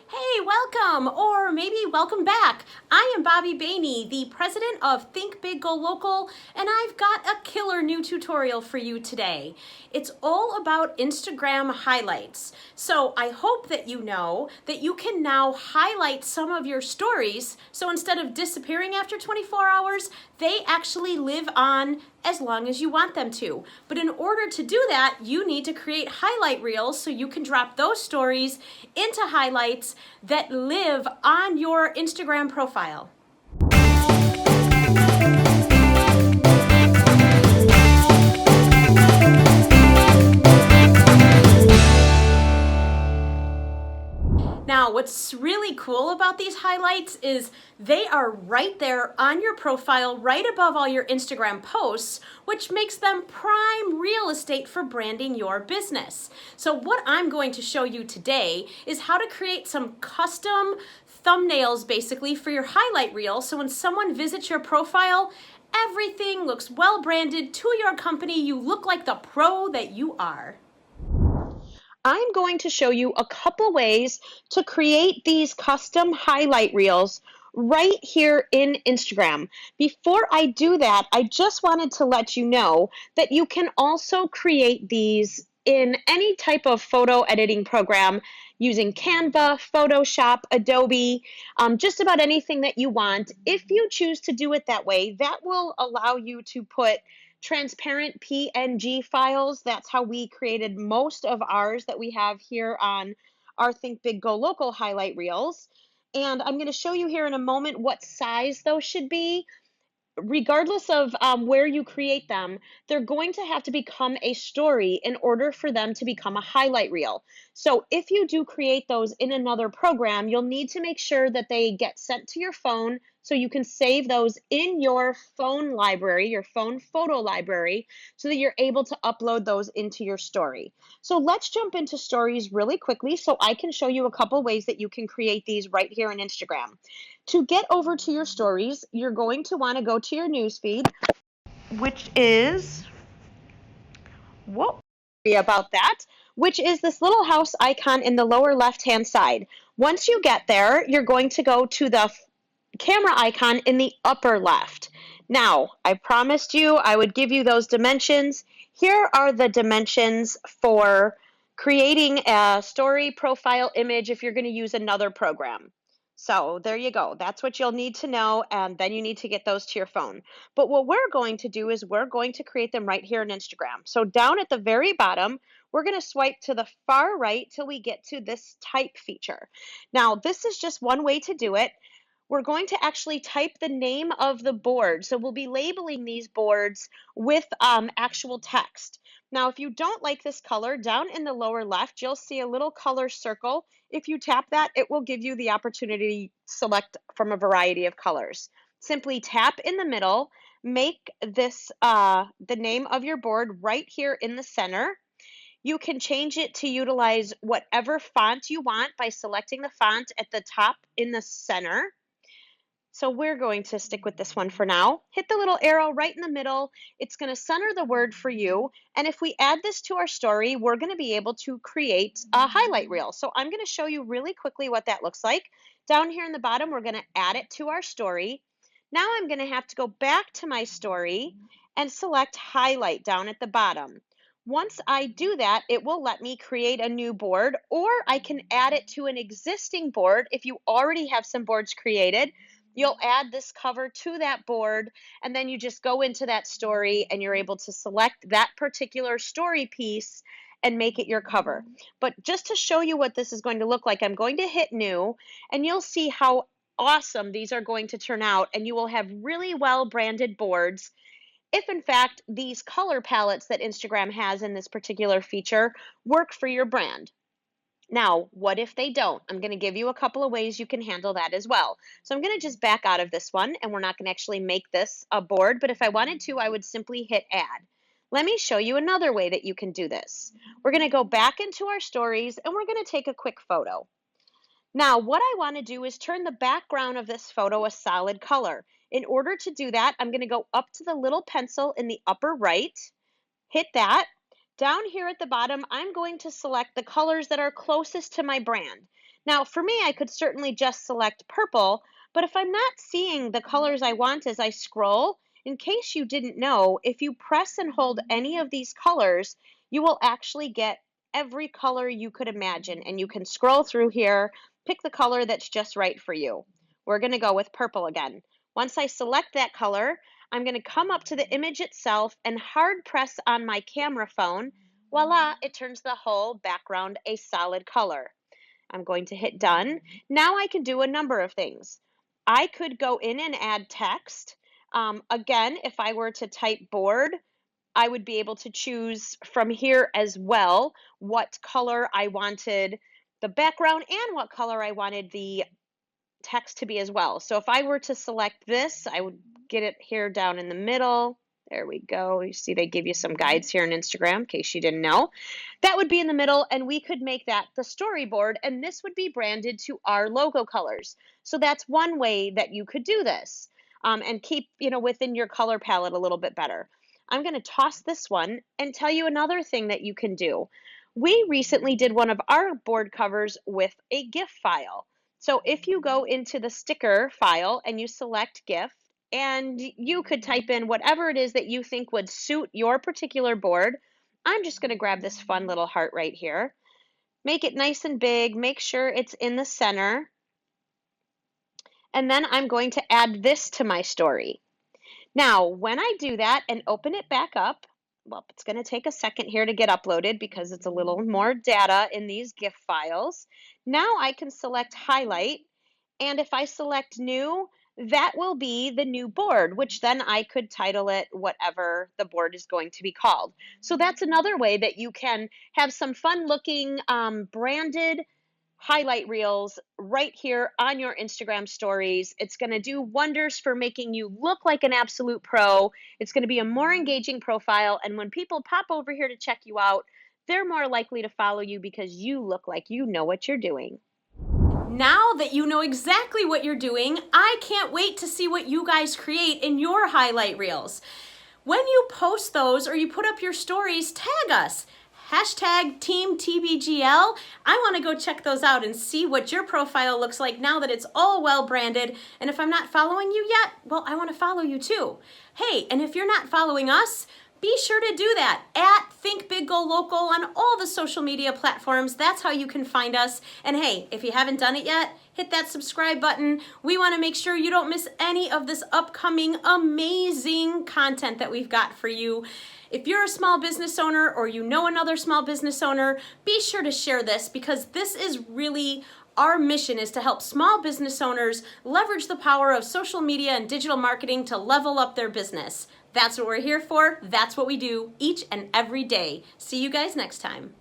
Hey, welcome, or maybe welcome back. I am Bobby Bainey, the president of Think Big Go Local, and I've got a killer new tutorial for you today. It's all about Instagram highlights. So I hope that you know that you can now highlight some of your stories. So instead of disappearing after 24 hours, they actually live on as long as you want them to. But in order to do that, you need to create highlight reels so you can drop those stories into highlights that live on your Instagram profile. Now, what's really cool about these highlights is they are right there on your profile, right above all your Instagram posts, which makes them prime real estate for branding your business. So what I'm going to show you today is how to create some custom thumbnails basically for your highlight reel. So when someone visits your profile, everything looks well branded to your company. You look like the pro that you are. I'm going to show you a couple ways to create these custom highlight reels right here in Instagram. Before I do that, I just wanted to let you know that you can also create these in any type of photo editing program using Canva, Photoshop, Adobe, just about anything that you want. If you choose to do it that way, that will allow you to put transparent PNG files. That's how we created most of ours that we have here on our Think Big Go Local highlight reels. And I'm going to show you here in a moment what size those should be. Regardless of where you create them, they're going to have to become a story in order for them to become a highlight reel. So if you do create those in another program, you'll need to make sure that they get sent to your phone so you can save those in your phone library, your phone photo library, so that you're able to upload those into your story. So let's jump into stories really quickly so I can show you a couple ways that you can create these right here in Instagram. To get over to your stories, you're going to want to go to your newsfeed, which is, whoa, sorry about that, which is this little house icon in the lower left-hand side. Once you get there, you're going to go to the camera icon in the upper left. Now, I promised you I would give you those dimensions. Here are the dimensions for creating a story profile image if you're going to use another program. So there you go. That's what you'll need to know, and then you need to get those to your phone. But what we're going to do is we're going to create them right here in Instagram. So down at the very bottom, we're going to swipe to the far right till we get to this type feature. Now, this is just one way to do it. We're going to actually type the name of the board. So we'll be labeling these boards with actual text. Now, if you don't like this color, down in the lower left, you'll see a little color circle. If you tap that, it will give you the opportunity to select from a variety of colors. Simply tap in the middle, make this the name of your board right here in the center. You can change it to utilize whatever font you want by selecting the font at the top in the center. So we're going to stick with this one for now. Hit the little arrow right in the middle. It's going to center the word for you. And if we add this to our story, we're going to be able to create a highlight reel. So I'm going to show you really quickly what that looks like. Down here in the bottom, we're going to add it to our story. Now I'm going to have to go back to my story and select highlight down at the bottom. Once I do that, it will let me create a new board, or I can add it to an existing board. If you already have some boards created, you'll add this cover to that board, and then you just go into that story and you're able to select that particular story piece and make it your cover. But just to show you what this is going to look like, I'm going to hit new, and you'll see how awesome these are going to turn out, and you will have really well branded boards if in fact these color palettes that Instagram has in this particular feature work for your brand. Now, what if they don't? I'm going to give you a couple of ways you can handle that as well. So I'm going to just back out of this one, and we're not going to actually make this a board, but if I wanted to, I would simply hit add. Let me show you another way that you can do this. We're going to go back into our stories, and we're going to take a quick photo. Now, what I want to do is turn the background of this photo a solid color. In order to do that, I'm going to go up to the little pencil in the upper right, hit that. Down here at the bottom, I'm going to select the colors that are closest to my brand. Now, for me, I could certainly just select purple, but if I'm not seeing the colors I want as I scroll, in case you didn't know, if you press and hold any of these colors, you will actually get every color you could imagine, and you can scroll through here, pick the color that's just right for you. We're going to go with purple again. Once I select that color, I'm going to come up to the image itself and hard press on my camera phone. Voila, it turns the whole background a solid color. I'm going to hit done. Now I can do a number of things. I could go in and add text. Again, if I were to type board, I would be able to choose from here as well what color I wanted the background and what color I wanted the text to be as well. So if I were to select this, I would get it here down in the middle. There we go. You see they give you some guides here on Instagram in case you didn't know. That would be in the middle, and we could make that the storyboard, and this would be branded to our logo colors. So that's one way that you could do this, and keep, within your color palette a little bit better. I'm going to toss this one and tell you another thing that you can do. We recently did one of our board covers with a GIF file. So if you go into the sticker file and you select GIF, and you could type in whatever it is that you think would suit your particular board. I'm just going to grab this fun little heart right here. Make it nice and big. Make sure it's in the center. And then I'm going to add this to my story. Now, when I do that and open it back up, well, it's going to take a second here to get uploaded because it's a little more data in these GIF files. Now I can select highlight, and if I select new, that will be the new board, which then I could title it whatever the board is going to be called. So that's another way that you can have some fun looking branded highlight reels right here on your Instagram stories. It's going to do wonders for making you look like an absolute pro. It's going to be a more engaging profile. And when people pop over here to check you out, they're more likely to follow you because you look like you know what you're doing. Now that you know exactly what you're doing, I can't wait to see what you guys create in your highlight reels. When you post those or you put up your stories, tag us. Hashtag Team TBGL. I want to go check those out and see what your profile looks like now that it's all well branded. And if I'm not following you yet, well, I want to follow you too. Hey, and if you're not following us, be sure to do that at Think Big Go Local on all the social media platforms. That's how you can find us. And hey, if you haven't done it yet, hit that subscribe button. We want to make sure you don't miss any of this upcoming amazing content that we've got for you. If you're a small business owner or you know another small business owner, be sure to share this because this is really our mission, is to help small business owners leverage the power of social media and digital marketing to level up their business. That's what we're here for. That's what we do each and every day. See you guys next time.